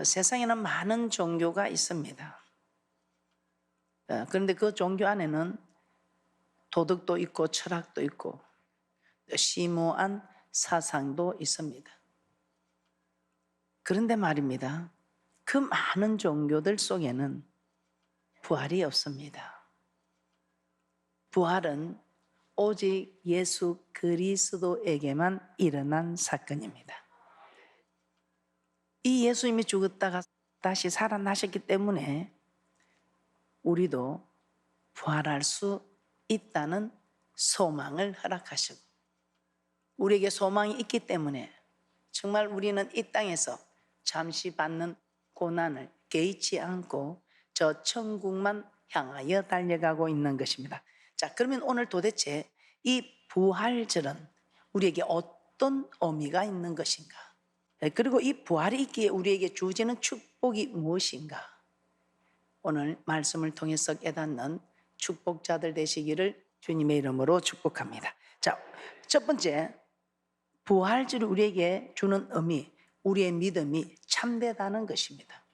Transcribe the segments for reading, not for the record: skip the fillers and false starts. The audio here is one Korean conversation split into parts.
세상에는 많은 종교가 있습니다. 그런데 그 종교 안에는 도덕도 있고 철학도 있고 심오한 사상도 있습니다. 그런데 말입니다, 그 많은 종교들 속에는 부활이 없습니다. 부활은 오직 예수 그리스도에게만 일어난 사건입니다. 이 예수님이 죽었다가 다시 살아나셨기 때문에 우리도 부활할 수 있다는 소망을 허락하시고, 우리에게 소망이 있기 때문에 정말 우리는 이 땅에서 잠시 받는 고난을 개의치 않고 저 천국만 향하여 달려가고 있는 것입니다. 자, 그러면 오늘 도대체 이 부활절은 우리에게 어떤 의미가 있는 것인가? 그리고 이 부활이 있기에 우리에게 주어지는 축복이 무엇인가? 오늘 말씀을 통해서 깨닫는 축복자들 되시기를 주님의 이름으로 축복합니다. 자, 첫 번째, 부활절이 우리에게 주는 의미, 우리의 믿음이 참되다는 것입니다.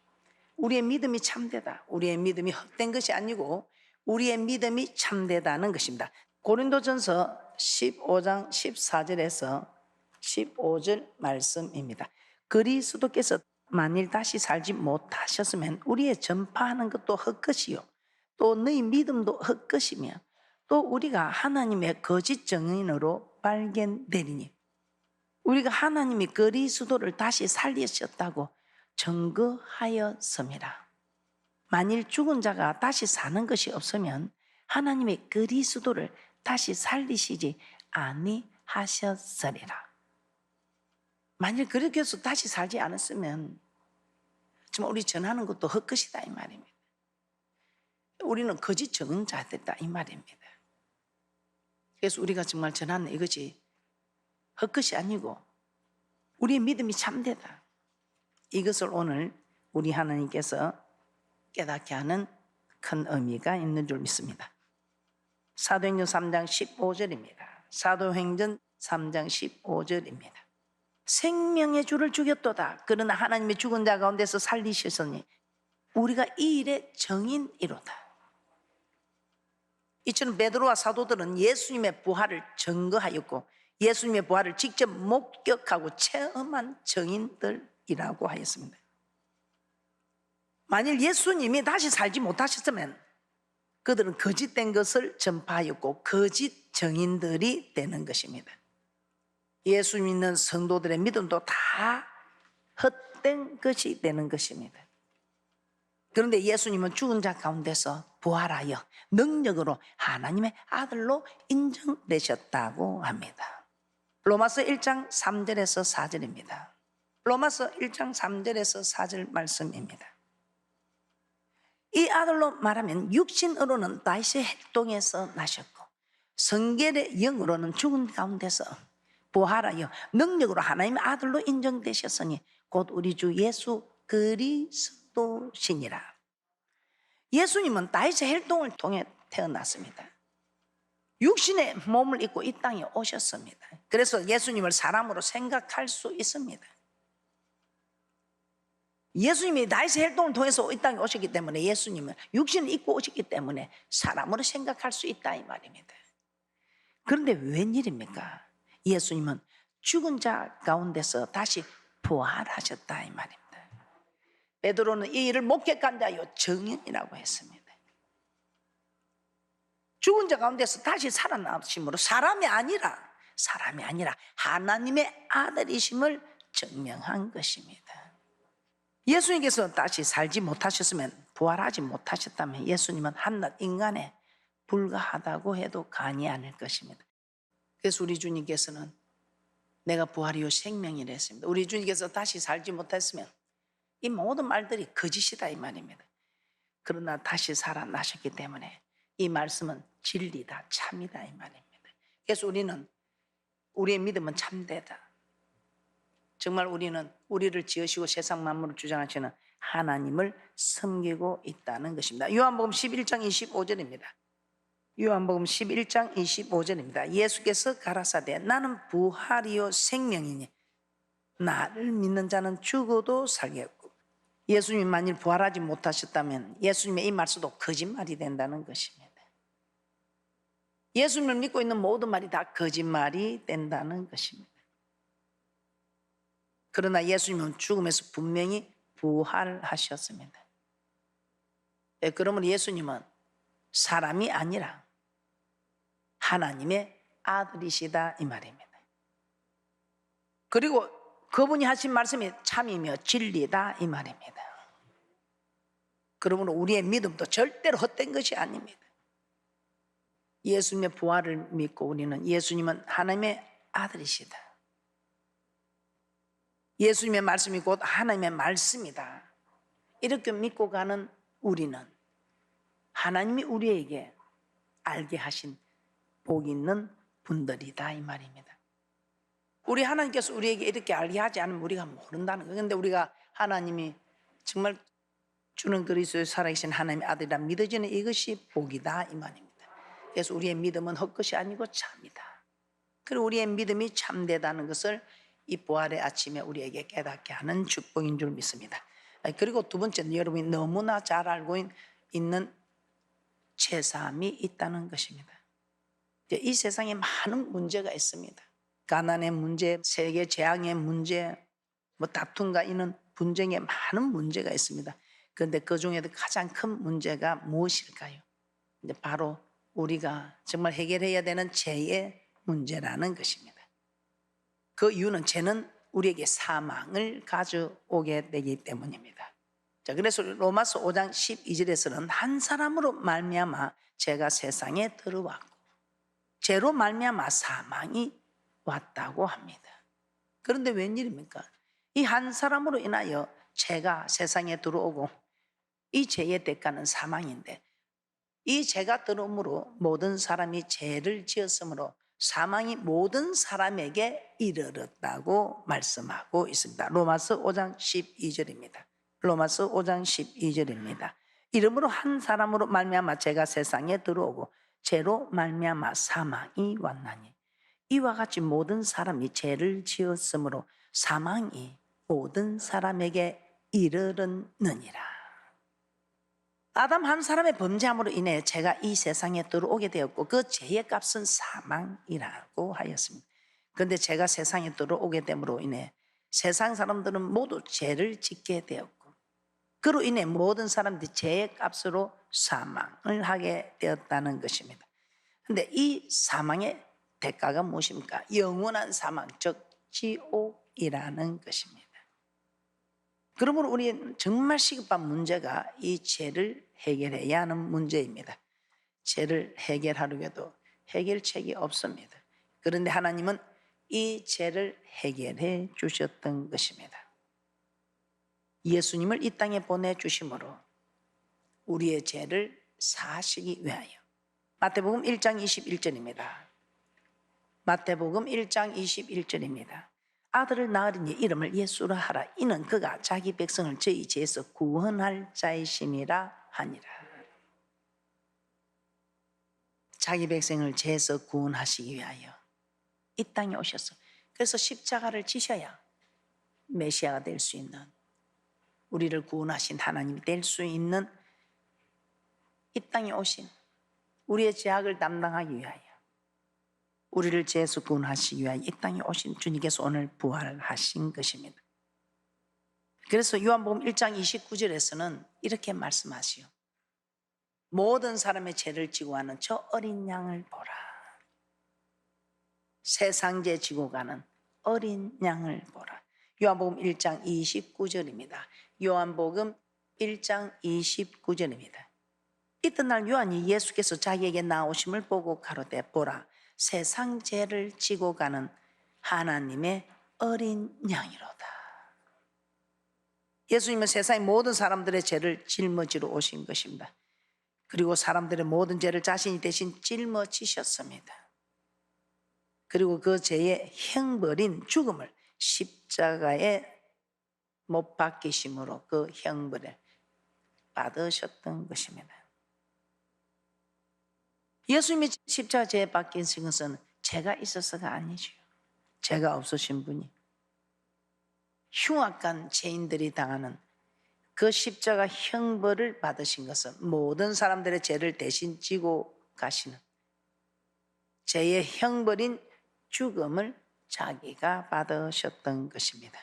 우리의 믿음이 참되다. 우리의 믿음이 헛된 것이 아니고 우리의 믿음이 참되다는 것입니다. 고린도전서 15장 14절에서 15절 말씀입니다. 그리스도께서 만일 다시 살지 못하셨으면 우리의 전파하는 것도 헛것이요, 또 너희 믿음도 헛것이며, 또 우리가 하나님의 거짓 증인으로 발견되리니, 우리가 하나님이 그리스도를 다시 살리셨다고 증거하였음이라. 만일 죽은 자가 다시 사는 것이 없으면 하나님의 그리스도를 다시 살리시지 아니하셨으리라. 만일 그렇게 해서 다시 살지 않았으면 정말 우리 전하는 것도 헛것이다 이 말입니다. 우리는 거짓 증언자들이다 이 말입니다. 그래서 우리가 정말 전하는 이것이 헛것이 아니고 우리의 믿음이 참되다, 이것을 오늘 우리 하나님께서 깨닫게 하는 큰 의미가 있는 줄 믿습니다. 사도행전 3장 15절입니다. 사도행전 3장 15절입니다. 생명의 주를 죽였도다. 그러나 하나님의 죽은 자 가운데서 살리셨으니 우리가 이 일의 증인이로다. 이처럼 베드로와 사도들은 예수님의 부활을 증거하였고 예수님의 부활을 직접 목격하고 체험한 증인들이라고 하였습니다. 만일 예수님이 다시 살지 못하셨으면 그들은 거짓된 것을 전파하였고 거짓 증인들이 되는 것입니다. 예수 믿는 성도들의 믿음도 다 헛된 것이 되는 것입니다. 그런데 예수님은 죽은 자 가운데서 부활하여 능력으로 하나님의 아들로 인정되셨다고 합니다. 로마서 1장 3절에서 4절입니다. 로마서 1장 3절에서 4절 말씀입니다. 이 아들로 말하면 육신으로는 다윗의 혈통에서 나셨고 성결의 영으로는 죽은 가운데서 부활하여 능력으로 하나님의 아들로 인정되셨으니 곧 우리 주 예수 그리스도시니라. 예수님은 다윗의 혈통을 통해 태어났습니다. 육신의 몸을 입고 이 땅에 오셨습니다. 그래서 예수님을 사람으로 생각할 수 있습니다. 예수님이 다윗의 혈통을 통해서 이 땅에 오셨기 때문에 예수님은 육신을 입고 오셨기 때문에 사람으로 생각할 수 있다 이 말입니다. 그런데 웬일입니까? 예수님은 죽은 자 가운데서 다시 부활하셨다 이 말입니다. 베드로는 이 일을 목격한 자요 증인이라고 했습니다. 죽은 자 가운데서 다시 살아나심으로 사람이 아니라 하나님의 아들이심을 증명한 것입니다. 예수님께서 다시 살지 못하셨으면, 부활하지 못하셨다면 예수님은 한낱 인간에 불과하다고 해도 과언이 아닐 것입니다. 그래서 우리 주님께서는 내가 부활이요 생명이라 했습니다. 우리 주님께서 다시 살지 못했으면 이 모든 말들이 거짓이다 이 말입니다. 그러나 다시 살아나셨기 때문에 이 말씀은 진리다, 참이다 이 말입니다. 그래서 우리의 믿음은 참되다. 정말 우리는 우리를 지으시고 세상 만물을 주장하시는 하나님을 섬기고 있다는 것입니다. 요한복음 11장 25절입니다. 요한복음 11장 25절입니다. 예수께서 가라사대 나는 부활이요 생명이니 나를 믿는 자는 죽어도 살겠고 예수님이 만일 부활하지 못하셨다면 예수님의 이 말씀도 거짓말이 된다는 것입니다. 예수님을 믿고 있는 모든 말이 다 거짓말이 된다는 것입니다. 그러나 예수님은 죽음에서 분명히 부활하셨습니다. 그러므로 예수님은 사람이 아니라 하나님의 아들이시다 이 말입니다. 그리고 그분이 하신 말씀이 참이며 진리다 이 말입니다. 그러므로 우리의 믿음도 절대로 헛된 것이 아닙니다. 예수님의 부활을 믿고 우리는 예수님은 하나님의 아들이시다, 예수님의 말씀이 곧 하나님의 말씀이다, 이렇게 믿고 가는 우리는 하나님이 우리에게 알게 하신 복 있는 분들이다 이 말입니다. 우리 하나님께서 우리에게 이렇게 알게 하지 않으면 우리가 모른다는 거예요. 그런데 우리가 하나님이 정말 주는 그리스도의 살아계신 하나님의 아들이라 믿어지는 이것이 복이다 이 말입니다. 그래서 우리의 믿음은 헛것이 아니고 참이다. 그리고 우리의 믿음이 참되다는 것을 이 부활의 아침에 우리에게 깨닫게 하는 축복인 줄 믿습니다. 그리고 두 번째는 여러분이 너무나 잘 알고 있는 죄사함이 있다는 것입니다. 이 세상에 많은 문제가 있습니다. 가난의 문제, 세계 재앙의 문제, 다툼과 이런 분쟁에 많은 문제가 있습니다. 그런데 그 중에도 가장 큰 문제가 무엇일까요? 바로 우리가 정말 해결해야 되는 죄의 문제라는 것입니다. 그 이유는 죄는 우리에게 사망을 가져오게 되기 때문입니다. 자, 그래서 로마서 5장 12절에서는 한 사람으로 말미암아 죄가 세상에 들어왔고 죄로 말미암아 사망이 왔다고 합니다. 그런데 웬일입니까? 이 한 사람으로 인하여 죄가 세상에 들어오고 이 죄의 대가는 사망인데 이 죄가 들어옴으로 모든 사람이 죄를 지었으므로 사망이 모든 사람에게 이르렀다고 말씀하고 있습니다. 로마서 5장 12절입니다. 로마서 5장 12절입니다. 이러므로 한 사람으로 말미암아 죄가 세상에 들어오고 죄로 말미암아 사망이 왔나니 이와 같이 모든 사람이 죄를 지었으므로 사망이 모든 사람에게 이르렀느니라. 아담 한 사람의 범죄함으로 인해 죄가 이 세상에 들어오게 되었고 그 죄의 값은 사망이라고 하였습니다. 그런데 죄가 세상에 들어오게 됨으로 인해 세상 사람들은 모두 죄를 짓게 되었고 그로 인해 모든 사람들이 죄의 값으로 사망을 하게 되었다는 것입니다. 그런데 이 사망의 대가가 무엇입니까? 영원한 사망, 즉 지옥이라는 것입니다. 그러므로 우리는 정말 시급한 문제가 이 죄를 해결해야 하는 문제입니다. 죄를 해결하려고 해결책이 없습니다. 그런데 하나님은 이 죄를 해결해 주셨던 것입니다. 예수님을 이 땅에 보내주심으로 우리의 죄를 사하시기 위하여. 마태복음 1장 21절입니다. 마태복음 1장 21절입니다. 아들을 낳으리니 이름을 예수라 하라. 이는 그가 자기 백성을 저희 죄에서 구원할 자이심이라 하니라. 자기 백성을 죄에서 구원하시기 위하여 이 땅에 오셨어. 그래서 십자가를 지셔야 메시아가 될 수 있는, 우리를 구원하신 하나님이 될 수 있는 이 땅에 오신, 우리의 죄악을 담당하기 위하여, 우리를 죄에서 구원하시기 위하여 이 땅에 오신 주님께서 오늘 부활하신 것입니다. 그래서 요한복음 1장 29절에서는 이렇게 말씀하시오. 모든 사람의 죄를 지고 가는 저 어린 양을 보라. 세상 죄 지고 가는 어린 양을 보라. 요한복음 1장 29절입니다. 요한복음 1장 29절입니다. 이튿날 요한이 예수께서 자기에게 나오심을 보고 가로되 보라, 세상 죄를 지고 가는 하나님의 어린 양이로다. 예수님은 세상의 모든 사람들의 죄를 짊어지러 오신 것입니다. 그리고 사람들의 모든 죄를 자신이 대신 짊어지셨습니다. 그리고 그 죄의 형벌인 죽음을 십자가에 못 박히심으로 그 형벌을 받으셨던 것입니다. 예수님이 십자가에 박히신 것은 죄가 있어서가 아니죠. 죄가 없으신 분이 흉악한 죄인들이 당하는 그 십자가 형벌을 받으신 것은 모든 사람들의 죄를 대신 지고 가시는 죄의 형벌인 죽음을 자기가 받으셨던 것입니다.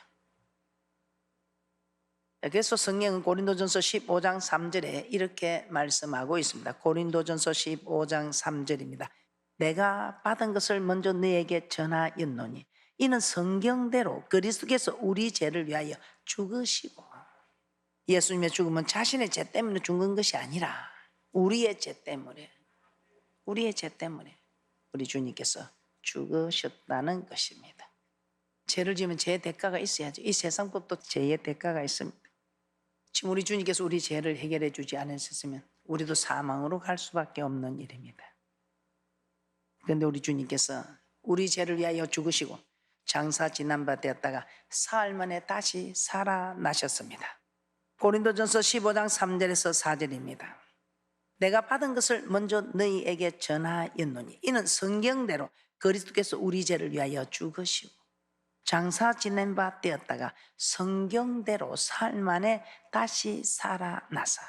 그래서 성경은 고린도전서 15장 3절에 이렇게 말씀하고 있습니다. 고린도전서 15장 3절입니다. 내가 받은 것을 먼저 너에게 전하였노니 이는 성경대로 그리스도께서 우리 죄를 위하여 죽으시고, 예수님의 죽음은 자신의 죄 때문에 죽은 것이 아니라 우리의 죄 때문에 우리 주님께서 죽으셨다는 것입니다. 죄를 지으면 죄의 대가가 있어야죠. 이 세상 법도 죄의 대가가 있습니다. 지금 우리 주님께서 우리 죄를 해결해 주지 않으셨으면 우리도 사망으로 갈 수밖에 없는 일입니다. 그런데 우리 주님께서 우리 죄를 위하여 죽으시고 장사 지난 바 되었다가 사흘 만에 다시 살아나셨습니다. 고린도전서 15장 3절에서 4절입니다. 내가 받은 것을 먼저 너희에게 전하였노니 이는 성경대로 그리스도께서 우리 죄를 위하여 죽으시고 장사 지낸 바 되었다가 성경대로 사흘 만에 다시 살아나사,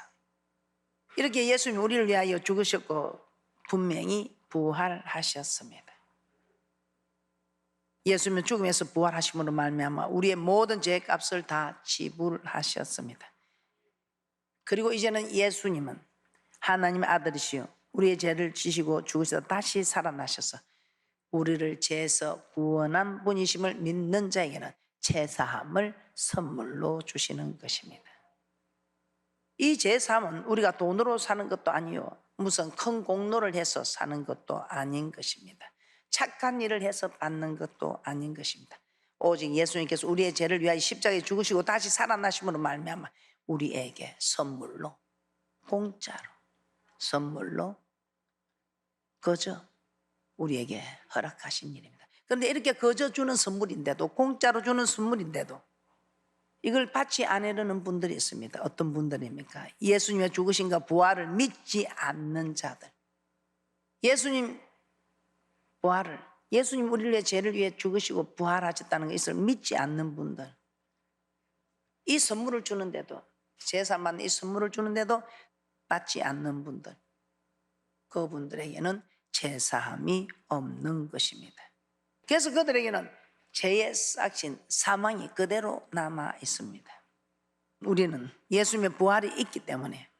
이렇게 예수님이 우리를 위하여 죽으셨고 분명히 부활하셨습니다. 예수님은 죽음에서 부활하심으로 말미암아 우리의 모든 죄의 값을 다 지불하셨습니다. 그리고 이제는 예수님은 하나님의 아들이시요 우리의 죄를 지시고 죽으셔서 다시 살아나셔서 우리를 죄에서 구원한 분이심을 믿는 자에게는 죄사함을 선물로 주시는 것입니다. 이 죄사함은 우리가 돈으로 사는 것도 아니요 무슨 큰 공로를 해서 사는 것도 아닌 것입니다. 착한 일을 해서 받는 것도 아닌 것입니다. 오직 예수님께서 우리의 죄를 위하여 십자가에 죽으시고 다시 살아나심으로 말미암아 우리에게 선물로, 공짜로, 선물로 거저 우리에게 허락하신 일입니다. 그런데 이렇게 거저 주는 선물인데도, 공짜로 주는 선물인데도 이걸 받지 않으려는 분들이 있습니다. 어떤 분들입니까? 예수님의 죽으심과 부활을 믿지 않는 자들. 예수님 부활을, 예수님 우리의 죄를 위해 죽으시고 부활하셨다는 것을 믿지 않는 분들, 이 선물을 주는데도, 제사만 이 선물을 주는데도 받지 않는 분들, 그분들에게는 죄사함이 없는 것입니다. 그래서 그들에게는 죄의 싹신 사망이 그대로 남아 있습니다. 우리는 예수님의 부활이 있기 때문에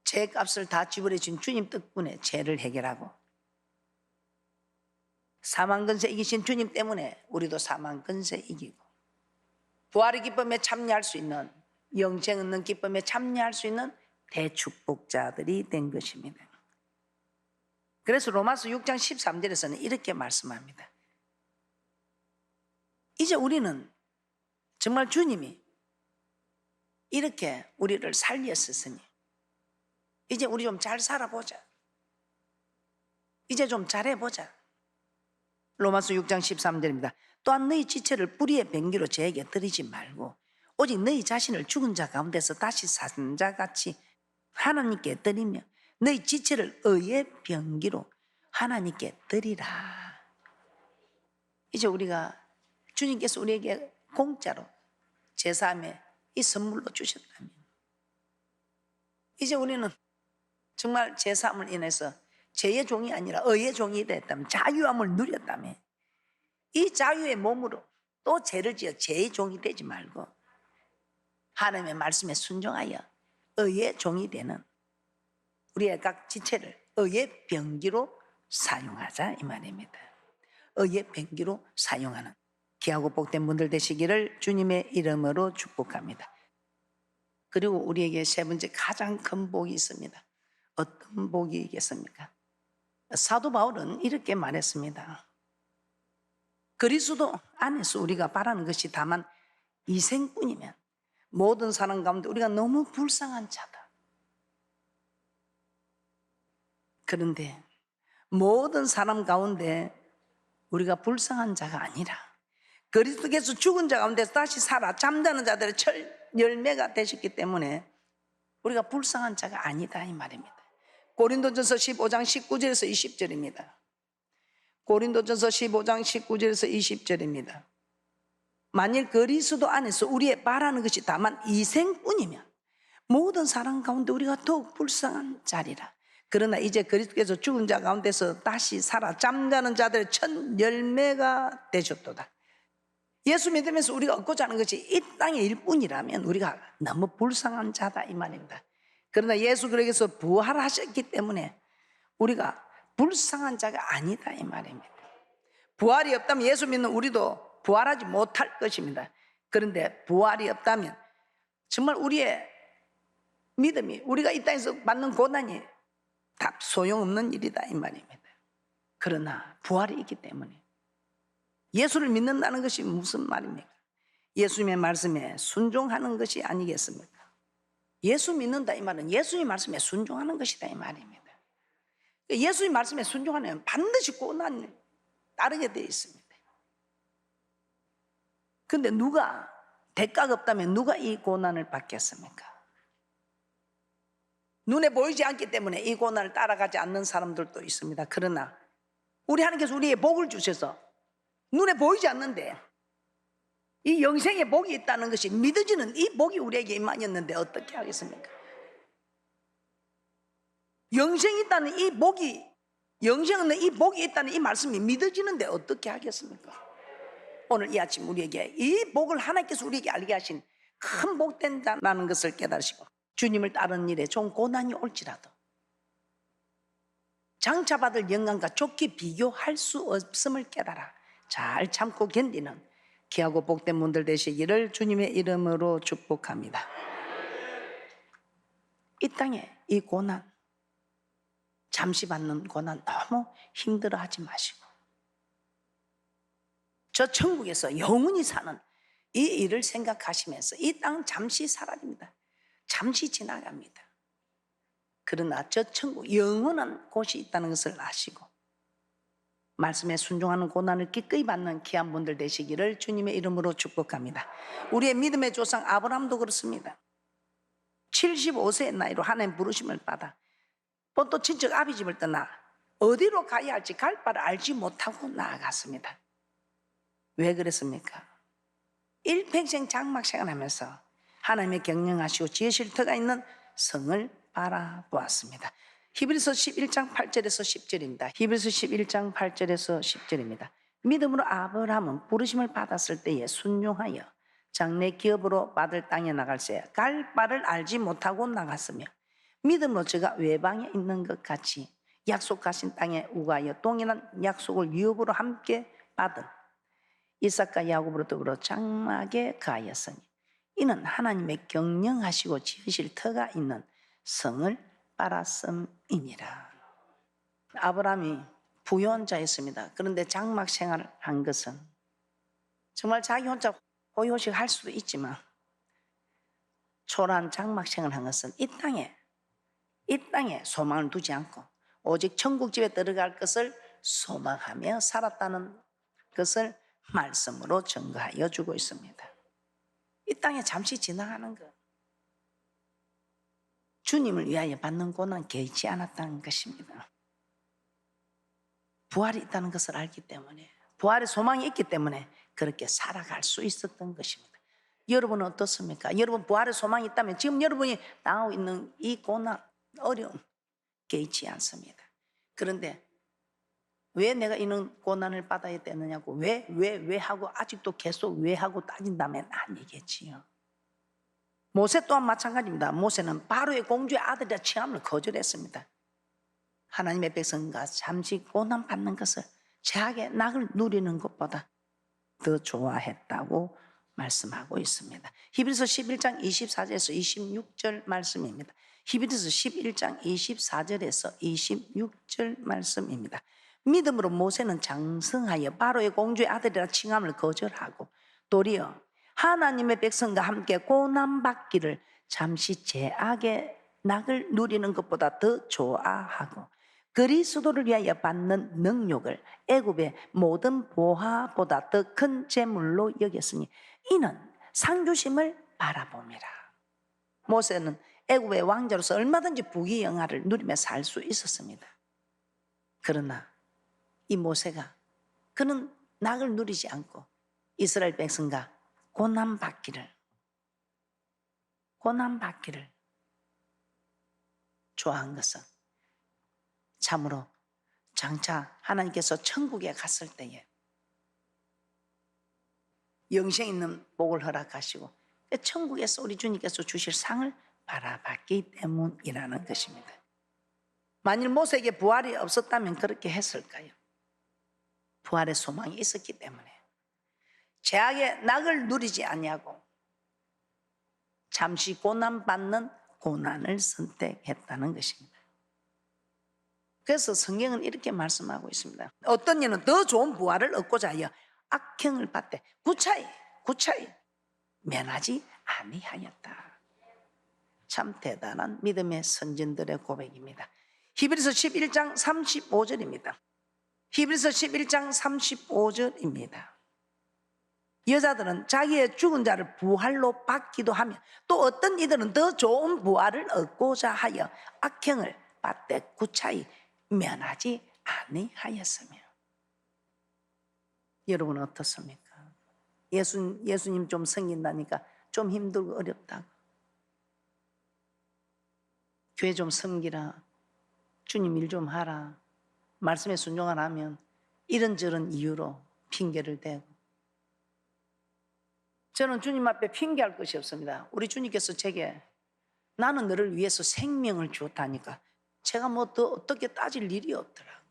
죄값을 다 지불해 준 주님 덕분에 죄를 해결하고, 사망 근세 이기신 주님 때문에 우리도 사망 근세 이기고, 부활의 기쁨에 참여할 수 있는, 영생 없는 기쁨에 참여할 수 있는 대축복자들이 된 것입니다. 그래서 로마서 6장 13절에서는 이렇게 말씀합니다. 이제 우리는 정말 주님이 이렇게 우리를 살렸으니 이제 우리 좀 잘 살아보자. 이제 좀 잘해보자. 로마서 6장 13절입니다. 또한 너희 지체를 뿌리의 병기로 저에게 드리지 말고 오직 너희 자신을 죽은 자 가운데서 다시 산 자같이 하나님께 드리며 너희 지체를 의의 병기로 하나님께 드리라. 이제 우리가 주님께서 우리에게 공짜로 제사함에 이 선물로 주셨다면, 이제 우리는 정말 제사함을 인해서 죄의 종이 아니라 의의 종이 됐다면, 자유함을 누렸다면, 이 자유의 몸으로 또 죄를 지어 죄의 종이 되지 말고 하나님의 말씀에 순종하여 의의 종이 되는 우리의 각 지체를 의의 병기로 사용하자 이 말입니다. 의의 병기로 사용하는 귀하고 복된 분들 되시기를 주님의 이름으로 축복합니다. 그리고 우리에게 세 번째 가장 큰 복이 있습니다. 어떤 복이 있겠습니까? 사도 바울은 이렇게 말했습니다. 그리스도 안에서 우리가 바라는 것이 다만 이생뿐이면 모든 사람 가운데 우리가 너무 불쌍한 자다. 그런데 모든 사람 가운데 우리가 불쌍한 자가 아니라 그리스도께서 죽은 자 가운데서 다시 살아 잠자는 자들의 열매가 되셨기 때문에 우리가 불쌍한 자가 아니다 이 말입니다. 고린도전서 15장 19절에서 20절입니다. 고린도전서 15장 19절에서 20절입니다. 만일 그리스도 안에서 우리의 바라는 것이 다만 이생뿐이면 모든 사람 가운데 우리가 더욱 불쌍한 자리라. 그러나 이제 그리스도께서 죽은 자 가운데서 다시 살아 잠자는 자들의 첫 열매가 되셨도다. 예수 믿으면서 우리가 얻고자 하는 것이 이 땅의 일뿐이라면 우리가 너무 불쌍한 자다 이 말입니다. 그러나 예수 그리스도께서 부활하셨기 때문에 우리가 불쌍한 자가 아니다 이 말입니다. 부활이 없다면 예수 믿는 우리도 부활하지 못할 것입니다. 그런데 부활이 없다면 정말 우리의 믿음이, 우리가 이 땅에서 받는 고난이 다 소용없는 일이다 이 말입니다. 그러나 부활이 있기 때문에 예수를 믿는다는 것이 무슨 말입니까? 예수님의 말씀에 순종하는 것이 아니겠습니까? 예수 믿는다 이 말은 예수님 말씀에 순종하는 것이다 이 말입니다. 예수님 말씀에 순종하면 반드시 고난이 따르게 되어 있습니다. 그런데 누가 대가가 없다면 누가 이 고난을 받겠습니까? 눈에 보이지 않기 때문에 이 고난을 따라가지 않는 사람들도 있습니다. 그러나 우리 하나님께서 우리의 복을 주셔서 눈에 보이지 않는데 이 영생의 복이 있다는 것이 믿어지는 이 복이 우리에게 임하였는데 어떻게 하겠습니까? 영생이 있다는 이 복이, 영생은 이 복이 있다는 이 말씀이 믿어지는데 어떻게 하겠습니까? 오늘 이 아침 우리에게 이 복을 하나님께서 우리에게 알게 하신 큰 복된 자라는 것을 깨달으시고 주님을 따르는 일에 좀 고난이 올지라도 장차받을 영광과 좋게 비교할 수 없음을 깨달아 잘 참고 견디는 귀하고 복된 분들 되시기를 주님의 이름으로 축복합니다. 이 땅에 이 고난, 잠시 받는 고난 너무 힘들어하지 마시고 저 천국에서 영원히 사는 이 일을 생각하시면서 이 땅 잠시 사라집니다. 잠시 지나갑니다. 그러나 저 천국 영원한 곳이 있다는 것을 아시고 말씀에 순종하는 고난을 기꺼이 받는 귀한 분들 되시기를 주님의 이름으로 축복합니다. 우리의 믿음의 조상 아브라함도 그렇습니다. 75세의 나이로 하나님 부르심을 받아 또 친척 아비집을 떠나 어디로 가야 할지 갈 바를 알지 못하고 나아갔습니다. 왜 그랬습니까? 일평생 장막생활 하면서 하나님의 경영하시고 지혜 실터가 있는 성을 바라보았습니다. 히브리서 11장 8절에서 10절입니다. 히브리서 11장 8절에서 10절입니다. 믿음으로 아브라함은 부르심을 받았을 때에 순종하여 장래 기업으로 받을 땅에 나갈새 갈 바를 알지 못하고 나갔으며 믿음으로 저가 외방에 있는 것 같이 약속하신 땅에 우가하여 동일한 약속을 유업으로 함께 받은 이삭과 야곱으로 더불어 장막에 가하였으니 이는 하나님의 경영하시고 지으실 터가 있는 성을 빨았음이니라. 아브라함이 부유한 자였습니다. 그런데 장막 생활을 한 것은 정말 자기 혼자 호의호식 할 수도 있지만 초라한 장막 생활을 한 것은 이 땅에 소망을 두지 않고 오직 천국집에 들어갈 것을 소망하며 살았다는 것을 말씀으로 증거하여 주고 있습니다. 이 땅에 잠시 지나가는 것, 주님을 위하여 받는 고난 개의치 않았다는 것입니다. 부활이 있다는 것을 알기 때문에, 부활의 소망이 있기 때문에 그렇게 살아갈 수 있었던 것입니다. 여러분은 어떻습니까? 여러분 부활의 소망이 있다면 지금 여러분이 당하고 있는 이 고난, 어려움 개의치 않습니다. 그런데 왜 내가 이런 고난을 받아야 되느냐고 왜 하고 아직도 계속 왜 하고 따진다면 아니겠지요. 모세 또한 마찬가지입니다. 모세는 바로의 공주의 아들이라 칭함을 거절했습니다. 하나님의 백성과 잠시 고난받는 것을 죄악의 낙을 누리는 것보다 더 좋아했다고 말씀하고 있습니다. 히브리서 11장 24절에서 26절 말씀입니다. 히브리서 11장 24절에서 26절 말씀입니다. 믿음으로 모세는 장성하여 바로의 공주의 아들이라 칭함을 거절하고 도리어 하나님의 백성과 함께 고난받기를 잠시 죄악의 낙을 누리는 것보다 더 좋아하고 그리스도를 위하여 받는 능욕을 애굽의 모든 보화보다 더 큰 재물로 여겼으니 이는 상주심을 바라봅니다. 모세는 애굽의 왕자로서 얼마든지 부귀영화를 누리며 살 수 있었습니다. 그러나 이 모세가 그는 낙을 누리지 않고 이스라엘 백성과 고난받기를 좋아한 것은 참으로 장차 하나님께서 천국에 갔을 때에 영생 있는 복을 허락하시고 천국에서 우리 주님께서 주실 상을 바라봤기 때문이라는 것입니다. 만일 모세에게 부활이 없었다면 그렇게 했을까요? 부활의 소망이 있었기 때문에 죄악의 낙을 누리지 아니하고 잠시 고난받는 고난을 선택했다는 것입니다. 그래서 성경은 이렇게 말씀하고 있습니다. 어떤 이는 더 좋은 부활을 얻고자 하여 악행을 받되 구차히 면하지 아니하였다. 참 대단한 믿음의 선진들의 고백입니다. 히브리서 11장 35절입니다. 히브리서 11장 35절입니다. 여자들은 자기의 죽은 자를 부활로 받기도 하며 또 어떤 이들은 더 좋은 부활을 얻고자 하여 악행을 받되 구차히 면하지 아니하였으며. 여러분은 어떻습니까? 예수님 좀 섬긴다니까 좀 힘들고 어렵다고, 교회 좀 섬기라, 주님 일 좀 하라, 말씀에 순종 안 하면 이런저런 이유로 핑계를 대고. 저는 주님 앞에 핑계할 것이 없습니다. 우리 주님께서 제게 나는 너를 위해서 생명을 주었다니까 제가 뭐 더 어떻게 따질 일이 없더라고.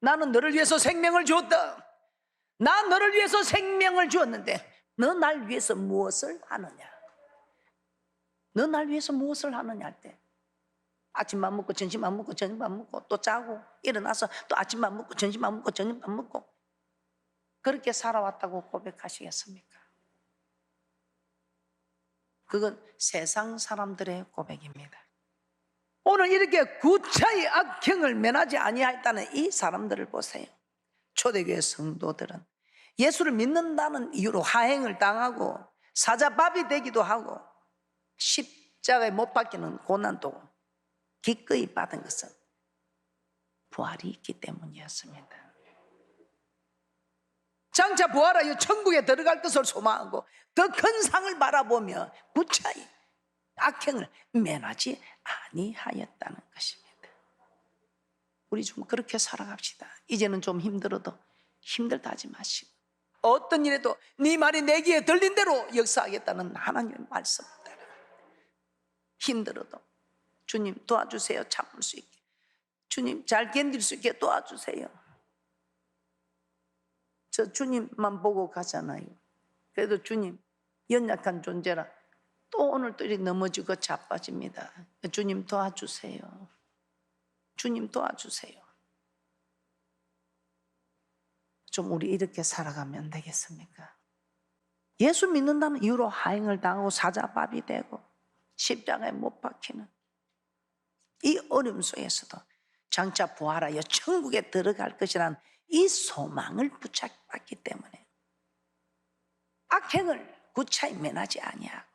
나는 너를 위해서 생명을 주었다. 나 너를 위해서 생명을 주었는데 너 날 위해서 무엇을 하느냐? 너 날 위해서 무엇을 하느냐 할 때 아침밥 먹고 점심밥 먹고 저녁밥 먹고 또 자고 일어나서 또 아침밥 먹고 점심밥 먹고 저녁밥 먹고 그렇게 살아왔다고 고백하시겠습니까? 그건 세상 사람들의 고백입니다. 오늘 이렇게 구차히 악행을 면하지 아니하였다는 이 사람들을 보세요. 초대교회 성도들은 예수를 믿는다는 이유로 하행을 당하고 사자밥이 되기도 하고 십자가에 못 박히는 고난도 기꺼이 받은 것은 부활이 있기 때문이었습니다. 장차 부활하여 천국에 들어갈 것을 소망하고 더 큰 상을 바라보며 구차히 악행을 면하지 아니하였다는 것입니다. 우리 좀 그렇게 살아갑시다. 이제는 좀 힘들어도 힘들다 하지 마시고 어떤 일에도 네 말이 내 귀에 들린 대로 역사하겠다는 하나님의 말씀 따라 힘들어도 주님 도와주세요. 참을 수 있게, 주님 잘 견딜 수 있게 도와주세요. 저 주님만 보고 가잖아요. 그래도 주님 연약한 존재라 또 오늘 또 이렇게 넘어지고 자빠집니다. 주님 도와주세요. 주님 도와주세요. 좀 우리 이렇게 살아가면 되겠습니까? 예수 믿는다는 이유로 하행을 당하고 사자밥이 되고 십자가에 못 박히는 이 어려움 속에서도 장차 부활하여 천국에 들어갈 것이라는 이 소망을 붙잡았기 때문에 악행을 구차히 면하지 아니하고,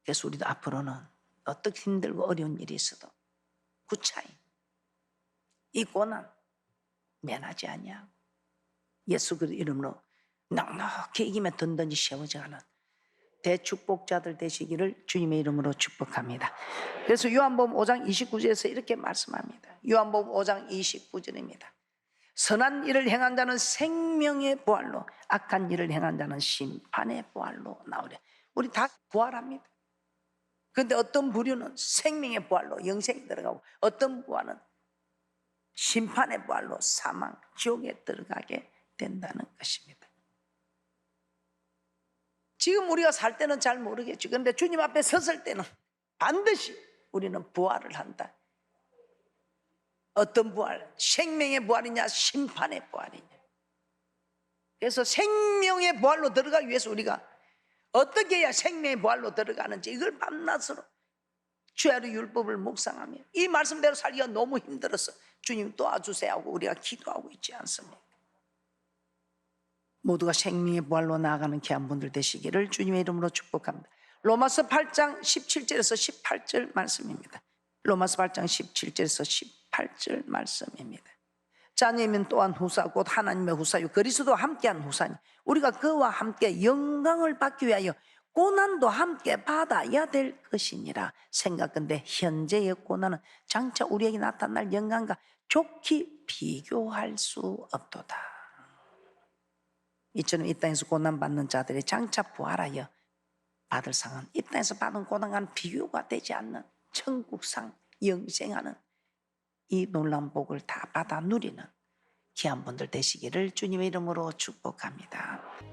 그래서 우리도 앞으로는 어떻게 힘들고 어려운 일이 있어도 구차히 이 고난 면하지 아니하고 예수 그리스도 이름으로 넉넉히 이기며 든든히 세워져가는 대축복자들 되시기를 주님의 이름으로 축복합니다. 그래서 요한복음 5장 29절에서 이렇게 말씀합니다. 요한복음 5장 29절입니다. 선한 일을 행한 자는 생명의 부활로, 악한 일을 행한 자는 심판의 부활로 나오래. 우리 다 부활합니다. 그런데 어떤 부류는 생명의 부활로 영생에 들어가고 어떤 부활은 심판의 부활로 사망, 지옥에 들어가게 된다는 것입니다. 지금 우리가 살 때는 잘 모르겠죠. 그런데 주님 앞에 섰을 때는 반드시 우리는 부활을 한다. 어떤 부활? 생명의 부활이냐 심판의 부활이냐. 그래서 생명의 부활로 들어가기 위해서 우리가 어떻게 해야 생명의 부활로 들어가는지 이걸 밤낮으로 주야의 율법을 묵상하며 이 말씀대로 살기가 너무 힘들어서 주님 도와주세요 하고 우리가 기도하고 있지 않습니까? 모두가 생명의 부활로 나아가는 귀한 분들 되시기를 주님의 이름으로 축복합니다. 로마서 8장 17절에서 18절 말씀입니다. 로마서 8장 17절에서 18절 말씀입니다. 자녀이면 또한 후사 곧 하나님의 후사요 그리스도와 함께한 후사니 우리가 그와 함께 영광을 받기 위하여 고난도 함께 받아야 될 것이니라. 생각건대 현재의 고난은 장차 우리에게 나타날 영광과 좋게 비교할 수 없도다. 이처럼 이 땅에서 고난받는 자들이 장차 부활하여 받을 상은 이 땅에서 받은 고난과는 비교가 되지 않는 천국상 영생하는 이 놀라운 복을 다 받아 누리는 귀한 분들 되시기를 주님의 이름으로 축복합니다.